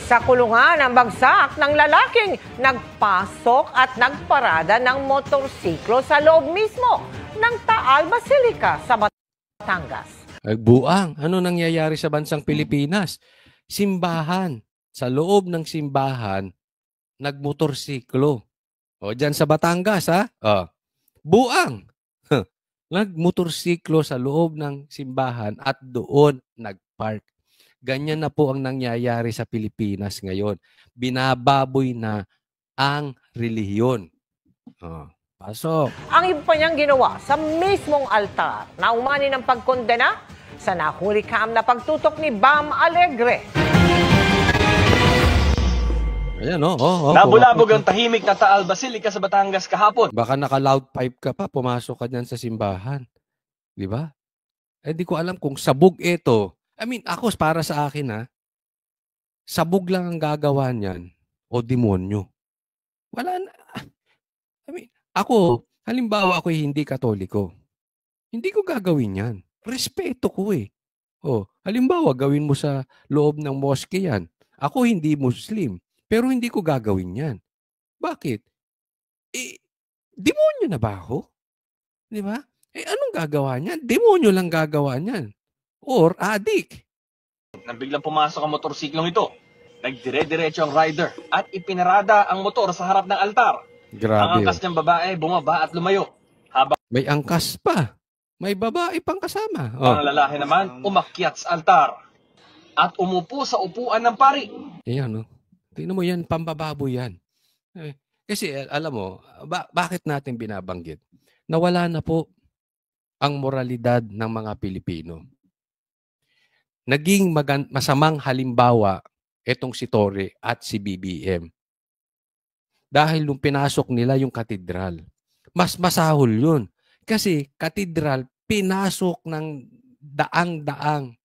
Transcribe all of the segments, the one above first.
Sa kulungan ang bagsak ng lalaking nagpasok at nagparada ng motorsiklo sa loob mismo ng Taal Basilica sa Batangas. Buang, ano nangyayari sa bansang Pilipinas? Simbahan. Sa loob ng simbahan, nagmotorsiklo. O, dyan sa Batangas, ha? O, buang. Nagmotorsiklo sa loob ng simbahan at doon nagpark. Ganyan na po ang nangyayari sa Pilipinas ngayon. Binababoy na ang relihiyon. Oh, pasok. Ang iba pa niyang ginawa sa mismong altar na umani ng pagkondena sa nahulikam na pagtutok ni Bam Alegre. Ayan, Nabulabog ang tahimik na Taal Basilica sa Batangas kahapon. Baka naka-loud pipe ka pa, pumasok ka dyan sa simbahan. Di ba? Di ko alam kung sabog ito. Ako, para sa akin, sabog lang ang gagawa niyan o demonyo. Wala na. Ako, halimbawa ako'y hindi Katoliko. Hindi ko gagawin yan. Respeto ko eh. Halimbawa, gawin mo sa loob ng mosque yan. Ako hindi Muslim, pero hindi ko gagawin yan. Bakit? Demonyo na ba ako? Di ba? Anong gagawa niyan? Demonyo lang gagawa niyan. Or adik. Nang biglang pumasok ang motorsiklong ito, nagdire-diretso ang rider at ipinarada ang motor sa harap ng altar. Grabe. Ang angkas niyang babae bumaba at lumayo. Habang may angkas pa. May babae pang kasama. Ang lalaki naman umakyat sa altar at umupo sa upuan ng pari. Ayan, tingnan mo yan, pambababo yan. Kasi alam mo, bakit natin binabanggit? Nawala na po ang moralidad ng mga Pilipino. Naging masamang halimbawa itong si Torre at si BBM. Dahil nung pinasok nila yung katedral, mas masahol yun. Kasi katedral, pinasok ng daang-daang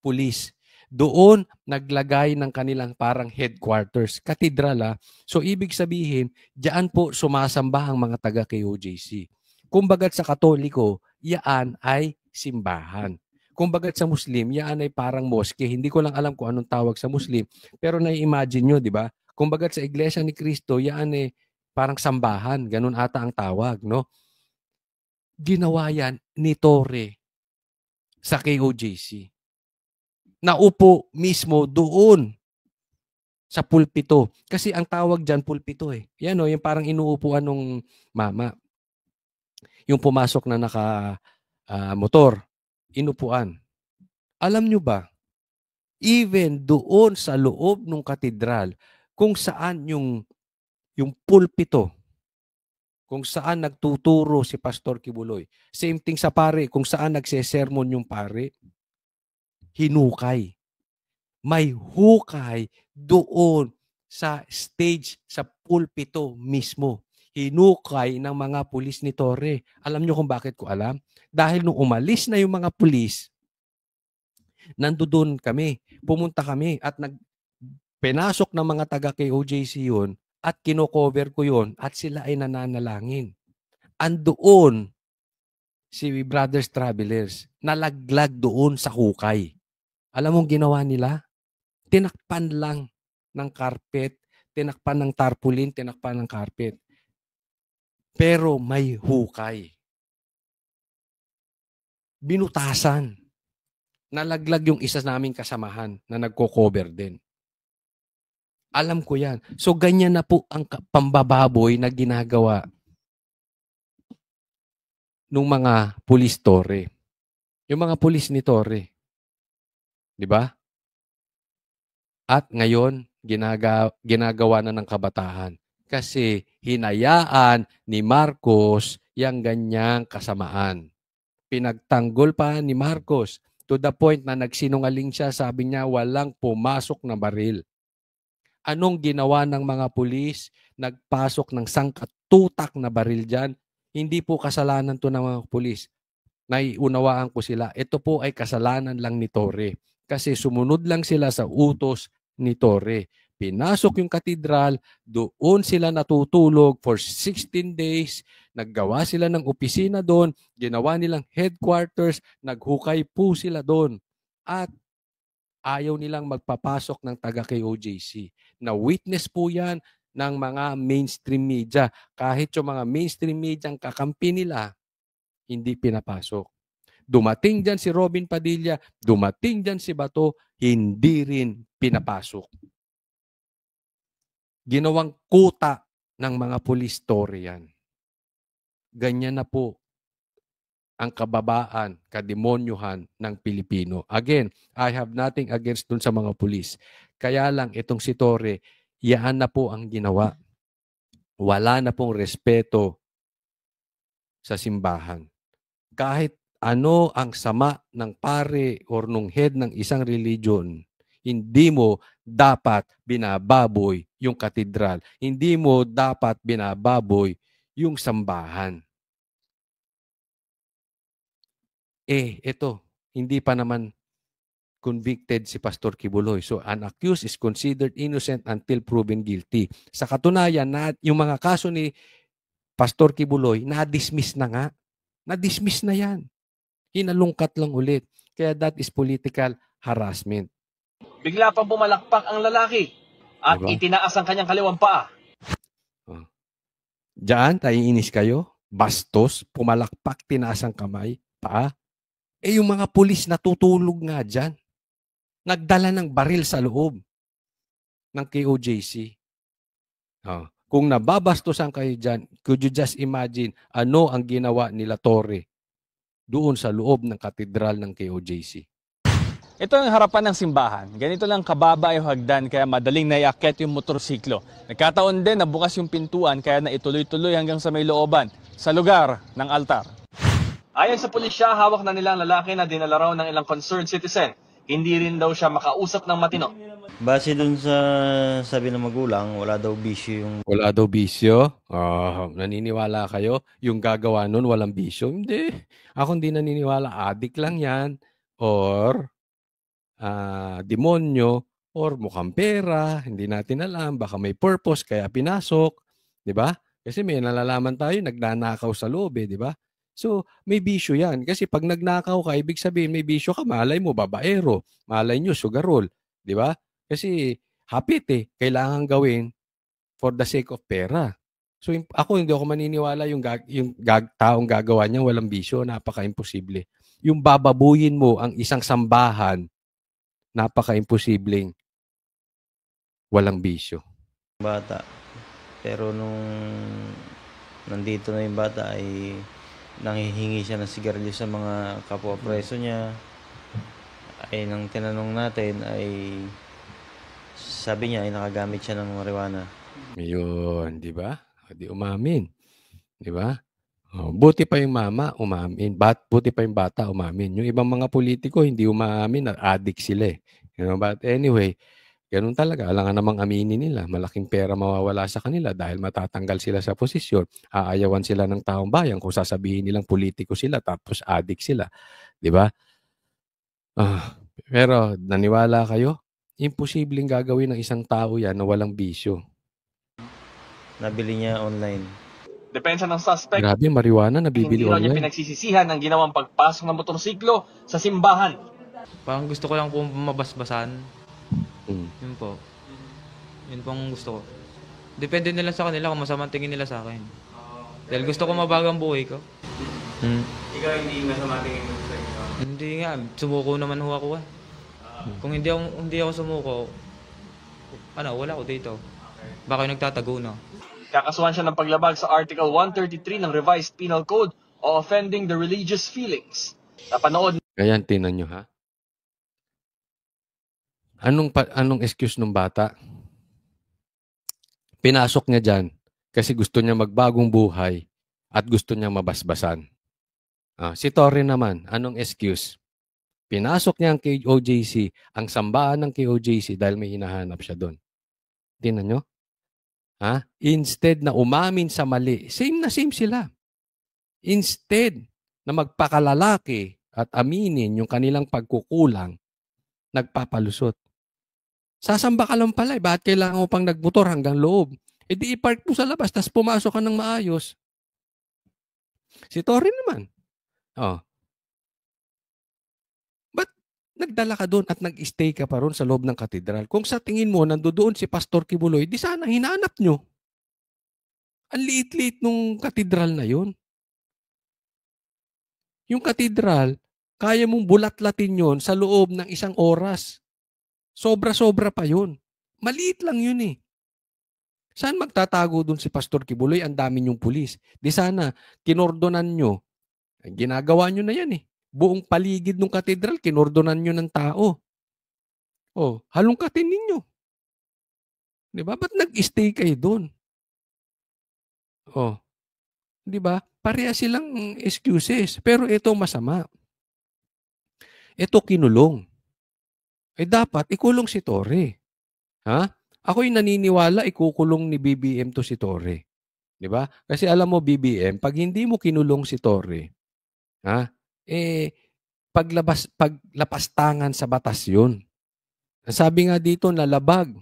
pulis. Doon naglagay ng kanilang parang headquarters. Katedral, So ibig sabihin, diyan po sumasamba ang mga taga KOJC. Kumbagat sa Katoliko, yaan ay simbahan. Kumbagat sa Muslim, yaan ay parang mosque. Hindi ko lang alam kung anong tawag sa Muslim. Pero nai-imagine nyo, di ba? Kumbagat sa Iglesia ni Cristo, yaan ay parang sambahan. Ganun ata ang tawag, no? Ginawa yan ni Torre sa KOJC. Naupo mismo doon sa pulpito. Kasi ang tawag dyan, pulpito eh. Yan yung parang inuupuan ng mama. Yung pumasok na naka-motor. Inupuan. Alam nyo ba, even doon sa loob ng katedral, kung saan yung pulpito, kung saan nagtuturo si Pastor Kibuloy, same thing sa pare, kung saan nagsesermon yung pare, hinukay. May hukay doon sa stage, sa pulpito mismo. Hinukay ng mga pulis ni Torre. Alam nyo kung bakit ko alam? Dahil nung umalis na yung mga pulis, nandoon kami, pumunta kami at pinasok ng mga taga KOJC yun at kino-cover ko yun at sila ay nananalangin. Andoon si Brothers Travelers, nalaglag doon sa hukay. Alam mong ginawa nila? Tinakpan lang ng carpet, tinakpan ng tarpaulin, tinakpan ng carpet. Pero may hukay. Binutasan. Nalaglag yung isa naming kasamahan na nagko-cover din. Alam ko yan. So ganyan na po ang pambababoy na ginagawa ng mga pulis Torre. Yung mga pulis ni Torre. Di ba? At ngayon, ginagawa na ng kabataan. Kasi hinayaan ni Marcos yung ganyang kasamaan. Pinagtanggol pa ni Marcos to the point na nagsinungaling siya, sabi niya walang pumasok na baril. Anong ginawa ng mga pulis? Nagpasok ng sangkatutak na baril dyan. Hindi po kasalanan to ng mga pulis. Naiunawaan ko sila. Ito po ay kasalanan lang ni Torre. Kasi sumunod lang sila sa utos ni Torre. Pinasok yung katedral, doon sila natutulog for 16 days, naggawa sila ng opisina doon, ginawa nilang headquarters, naghukay po sila doon. At ayaw nilang magpapasok ng taga-KOJC. Na witness po yan ng mga mainstream media. Kahit yung mga mainstream media ang kakampi nila, hindi pinapasok. Dumating dyan si Robin Padilla, dumating dyan si Bato, hindi rin pinapasok. Ginawang kuta ng mga police story yan. Ganyan na po ang kababaan, kademonyuhan ng Pilipino. Again, I have nothing against dun sa mga pulis. Kaya lang itong si Torre, yaan na po ang ginawa. Wala na pong respeto sa simbahan. Kahit ano ang sama ng pare or nung head ng isang religion, hindi mo dapat binababoy yung katedral. Hindi mo dapat binababoy yung sambahan. Ito, hindi pa naman convicted si Pastor Kibuloy. So, an accused is considered innocent until proven guilty. Sa katunayan, yung mga kaso ni Pastor Kibuloy, na-dismiss na nga. Na-dismiss na yan. Hinalungkat lang ulit. Kaya that is political harassment. Bigla pang bumalakpak ang lalaki at Diba? itinaas ang kanyang kaliwang paa. Diyan, inis kayo. Bastos, pumalakpak, tinaas ang kamay, paa. Yung mga pulis natutulog nga dyan. Nagdala ng baril sa loob ng KOJC. Kung nababastosan kayo dyan, could you just imagine ano ang ginawa nila Torre doon sa loob ng katedral ng KOJC? Ito ang harapan ng simbahan. Ganito lang kababa yung hagdan kaya madaling naiakyat yung motorsiklo. Nagkataon din na bukas yung pintuan kaya naituloy-tuloy hanggang sa may looban sa lugar ng altar. Ayon sa pulisya, hawak na nila ang lalaki na dinala raw ng ilang concerned citizen. Hindi rin daw siya makausap ng matino. Base dun sa sabi ng magulang, wala daw bisyo yung... Wala daw bisyo? Naniniwala kayo? Yung gagawa nun walang bisyo? Hindi. Ako hindi naniniwala. Adik lang yan. Or demonyo. Or mukhang pera. Hindi natin alam. Baka may purpose kaya pinasok. Diba? Kasi may nalalaman tayo, nagnanakaw sa loob di ba? So, may bisyo yan. Kasi pag nagnakaw ka, ibig sabihin may bisyo ka, malay mo, babaero. Malay nyo, sugarol. Di ba? Kasi hapit kailangan gawin for the sake of pera. So, ako hindi ako maniniwala yung taong gagawa niya walang bisyo, napaka-imposible. Yung bababuyin mo ang isang sambahan, napaka-imposibleng walang bisyo. Bata. Pero nung nandito na yung bata ay nanghihingi siya ng sigarilyo sa mga kapwa preso niya. Ay nang tinanong natin ay sabi niya ay nakagamit siya ng marijuana. Ayun, di ba? Di umamin. Di ba? Buti pa yung mama, umamin. Buti pa yung bata, umamin. Yung ibang mga politiko, hindi umamin, addict sila But anyway, ganun talaga. Alangan namang aminin nila. Malaking pera mawawala sa kanila dahil matatanggal sila sa posisyon. Aayawan sila ng taong bayan kung sasabihin nilang politiko sila tapos addict sila. Di ba? Pero naniwala kayo? Imposibleng gagawin ng isang tao yan na walang bisyo. Nabili niya online. Depensa ng suspect, Grabe, marijuana nabibili hindi raw niya online. pinagsisisihan ng ginawang pagpasok ng motorsiklo sa simbahan. Parang gusto ko lang po mabasbasan. Yun po. Yun pong gusto ko. Depende nila sa kanila kung masamang tingin nila sa akin. Dahil gusto ko mabago ang buhay ko. Ikaw hindi masama tingin mo sa inyo? Hindi nga, sumuko naman ho ako Kung hindi ako sumuko, wala ako dito. Baka yung nagtatago na. Kakasuhan siya ng paglabag sa Article 133 ng Revised Penal Code o offending the religious feelings. Napanood Ayan, tinan nyo ha. Anong excuse ng bata? Pinasok niya dyan kasi gusto niya magbagong buhay at gusto niya mabasbasan. Si Torre naman, anong excuse? Pinasok niya ang KOJC, ang sambahan ng KOJC dahil may hinahanap siya doon. Tingnan nyo? Instead na umamin sa mali, same na same sila. Instead na magpakalalaki at aminin yung kanilang pagkukulang, nagpapalusot. Sasamba ka lang pala bakit kailangan mo pang nagmotor hanggang loob? Di i-park mo sa labas, tas pumasok ka ng maayos. Si Torre naman. nagdala ka doon at nag-stay ka pa ron sa loob ng katedral. Kung sa tingin mo, nandoon si Pastor Kibuloy, di sana hinanap nyo. Ang liit-liit nung katedral na yun. Yung katedral, kaya mong bulat-latin yun sa loob ng 1 oras. Sobra-sobra pa yun. Maliit lang yun eh. Saan magtatago doon si Pastor Kibuloy? Ang dami niyong pulis. Di sana, kinordonan nyo. Ginagawa nyo na yan eh. Buong paligid ng katedral, kinordonan nyo ng tao. Oh, halongkatin ninyo. Di ba? Ba't nag-stay kayo doon? Oh, di ba? Pareha silang excuses. Pero ito masama. Ito kinulong. Eh dapat ikulong si Torre. Ha? Ako'y naniniwala ikukulong ni BBM to si Torre. Di ba? Kasi alam mo BBM, pag hindi mo kinulong si Torre, ha? Paglapastangan sa batas yun. Sabi nga dito, nalabag.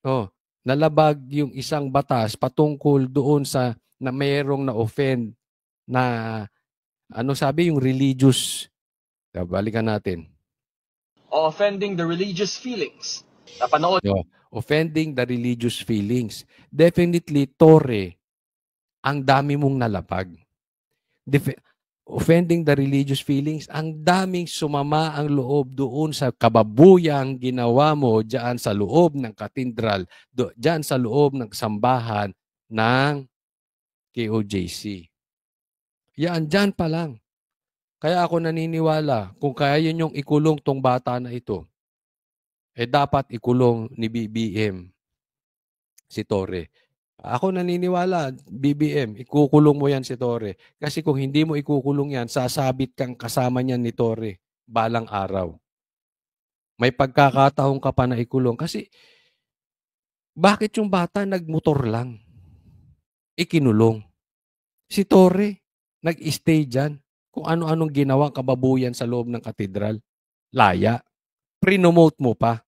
Oh, nalabag yung isang batas patungkol doon sa na mayroong na-offend na, ano sabi, yung religious. Balikan natin. Offending the religious feelings. Napanood Offending the religious feelings. Definitely, Torre, ang dami mong nalabag. Offending the religious feelings, ang daming sumama ang loob doon sa kababuyang ginawa mo diyan sa loob ng katedral, diyan sa loob ng sambahan ng KOJC. Yan, diyan pa lang. Kaya ako naniniwala, kung kaya niyong ikulong tong bata na ito, eh dapat ikulong ni BBM si Torre. Ako naniniwala, BBM, ikukulong mo yan si Torre. Kasi kung hindi mo ikukulong yan, sasabit kang kasama niyan ni Torre balang araw. May pagkakataon ka pa na ikulong. Kasi, bakit yung bata nagmotor lang? Ikinulong. Si Torre, nag-stay dyan. Kung ano-anong ginawang kababuyan sa loob ng katedral. Laya. Prinomote mo pa.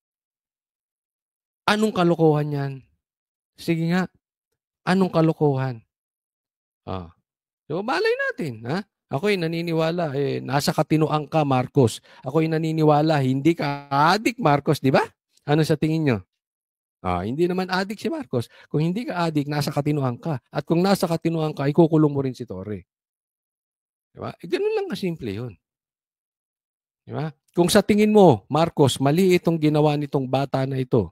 Anong kalokohan yan? Sige nga. Anong kalokohan? So, balay natin. Ha? Ako'y naniniwala, nasa katinuan ka, Marcos. Ako'y naniniwala, hindi ka adik, Marcos, di ba? Ano sa tingin nyo? Hindi naman adik si Marcos. Kung hindi ka adik, nasa katinuan ka. At kung nasa katinuan ka, ikukulong mo rin si Torre. Di ba? Ganun lang kasimple yun. Di ba? Kung sa tingin mo, Marcos, mali itong ginawa nitong bata na ito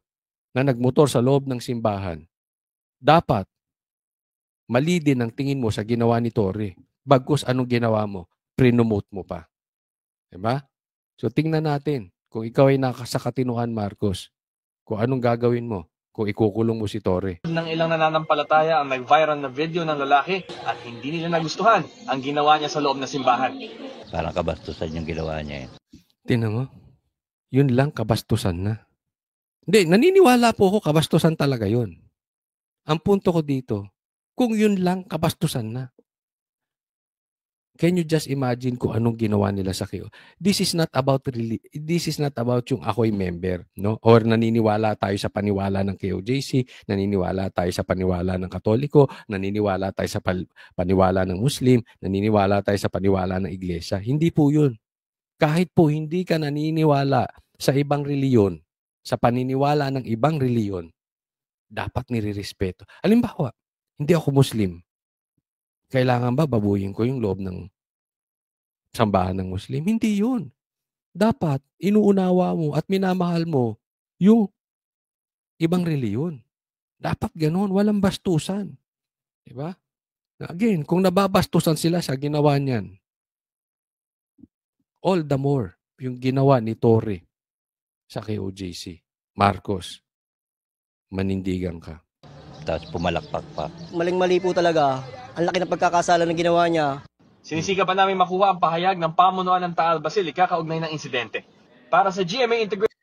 na nagmotor sa loob ng simbahan, dapat mali din ang tingin mo sa ginawa ni Torre. Bagkus anong ginawa mo? Prinomote mo pa. Diba? So tingnan natin kung ikaw ay nakasakatinuan, Marcos, kung anong gagawin mo kung ikukulong mo si Torre. ng ilang nananampalataya ang nag-viral na video ng lalaki at hindi nila nagustuhan ang ginawa niya sa loob ng simbahan. Parang kabastusan yung ginawa niya. Tingnan mo, yun lang kabastusan na. Hindi, naniniwala po ako kabastusan talaga yun. Ang punto ko dito, kung yun lang, kabastusan na. Can you just imagine kung anong ginawa nila sa KO? This is not about yung ako'y member, no? Or naniniwala tayo sa paniwala ng KOJC, naniniwala tayo sa paniwala ng Katoliko, naniniwala tayo sa paniwala ng Muslim, naniniwala tayo sa paniwala ng Iglesia. Hindi po yun. Kahit po hindi ka naniniwala sa ibang reliyon, sa paniniwala ng ibang reliyon, dapat nirirespeto. Halimbawa, hindi ako Muslim. Kailangan ba babuyin ko yung loob ng sambahan ng Muslim? Hindi yun. Dapat inuunawa mo at minamahal mo yung ibang reliyon. Dapat ganun, walang bastusan. Diba? Again, kung nababastusan sila sa ginawa niyan, all the more yung ginawa ni Torre sa KOJC. Marcos, manindigan ka. Tapos pumalakpak pa. Maling-mali po talaga. Ang laki ng pagkakasala ng ginawa niya. Sinisika pa namin makuha ang pahayag ng pamunuan ng Taal Basilica kaugnay ng insidente. Para sa GMA Integrated.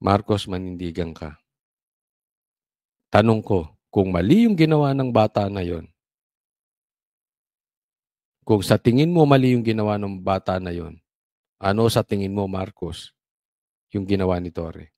Marcos, manindigan ka. Tanong ko, kung mali yung ginawa ng bata na yon, kung sa tingin mo mali yung ginawa ng bata na yon, ano sa tingin mo, Marcos, yung ginawa ni Torre?